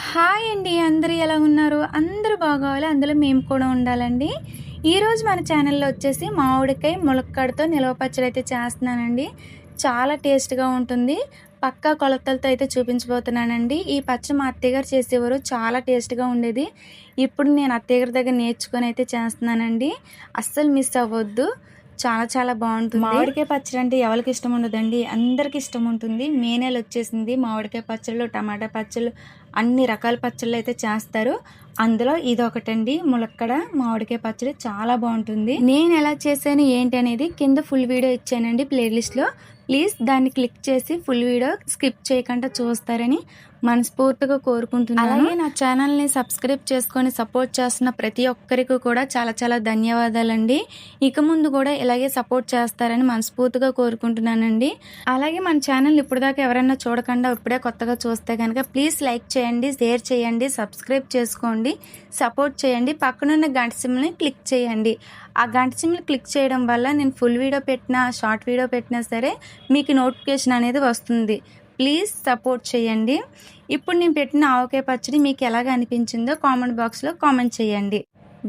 Hi అండి, అందరూ ఎలా ఉన్నారు? అందరూ బాగోవాలి, అందులో మేము కూడా ఉండాలండి. ఈరోజు మన ఛానల్లో వచ్చేసి మామిడికాయ ములక్కాడతో నిలవ పచ్చడి అయితే చేస్తున్నానండి. చాలా టేస్ట్గా ఉంటుంది. పక్కా కొలతలతో అయితే చూపించబోతున్నానండి. ఈ పచ్చడి మా అత్తయ్య గారు చేసేవారు, చాలా టేస్ట్గా ఉండేది. ఇప్పుడు నేను అత్తయ్య గారి దగ్గర నేర్చుకొని అయితే చేస్తున్నానండి. అస్సలు మిస్ అవ్వద్దు, చాలా చాలా బాగుంటుంది. మామిడికాయ పచ్చడి అంటే ఎవరికి ఇష్టం ఉండదండి, అందరికి ఇష్టం ఉంటుంది. మే నెల వచ్చేసింది, మామిడికాయ పచ్చళ్ళు, టమాటా పచ్చళ్ళు, అన్ని రకాల పచ్చళ్ళు అయితే చేస్తారు. అందులో ఇదొకటండి, ములక్కడ మామిడికాయ పచ్చడి చాలా బాగుంటుంది. నేను ఎలా చేశాను ఏంటి అనేది కింద ఫుల్ వీడియో ఇచ్చానండి ప్లేలిస్ట్లో. ప్లీజ్ దాన్ని క్లిక్ చేసి ఫుల్ వీడియో స్కిప్ చేయకుండా చూస్తారని మనస్ఫూర్తిగా కోరుకుంటున్నాను. అలాగే నా ఛానల్ని సబ్స్క్రైబ్ చేసుకొని సపోర్ట్ చేస్తున్న ప్రతి ఒక్కరికి కూడా చాలా చాలా ధన్యవాదాలండి. ఇక ముందు కూడా ఇలాగే సపోర్ట్ చేస్తారని మనస్ఫూర్తిగా కోరుకుంటున్నానండి. అలాగే మన ఛానల్ ఇప్పటిదాకా ఎవరైనా చూడకుండా ఇప్పుడే కొత్తగా చూస్తే కనుక ప్లీజ్ లైక్ చేయండి, షేర్ చేయండి, సబ్స్క్రైబ్ చేసుకోండి, సపోర్ట్ చేయండి. పక్కనున్న గంట సింబల్ని క్లిక్ చేయండి. ఆ గంట సింబల్ క్లిక్ చేయడం వల్ల నేను ఫుల్ వీడియో పెట్టినా షార్ట్ వీడియో పెట్టినా సరే మీకు నోటిఫికేషన్ అనేది వస్తుంది. ప్లీజ్ సపోర్ట్ చేయండి. ఇప్పుడు నేను పెట్టిన ఆవకాయ పచ్చడి మీకు ఎలాగ అనిపించిందో కామెంట్ బాక్స్లో కామెంట్ చేయండి.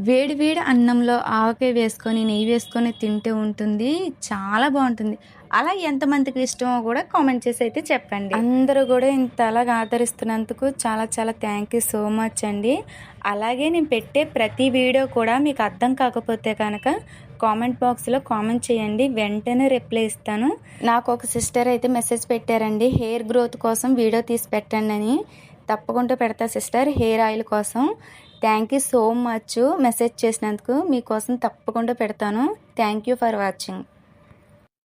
వేడి వేడి అన్నంలో ఆవకాయ వేసుకొని నెయ్యి వేసుకొని తింటూ ఉంటుంది, చాలా బాగుంటుంది. అలా ఎంతమందికి ఇష్టమో కూడా కామెంట్ చేసి అయితే చెప్పండి. అందరూ కూడా ఇంత అలాగ ఆదరిస్తున్నందుకు చాలా చాలా థ్యాంక్ యూ సో మచ్ అండి. అలాగే నేను పెట్టే ప్రతి వీడియో కూడా మీకు అర్థం కాకపోతే కనుక కామెంట్ బాక్స్లో కామెంట్ చేయండి, వెంటనే రిప్లై ఇస్తాను. నాకు ఒక సిస్టర్ అయితే మెసేజ్ పెట్టారండి, హెయిర్ గ్రోత్ కోసం వీడియో తీసి పెట్టండి అని. తప్పకుండా పెడతా సిస్టర్, హెయిర్ ఆయిల్ కోసం. Thank you so much message చేసినందుకు. మీకోసం తప్పకుండా పెడతాను. Thank you for watching.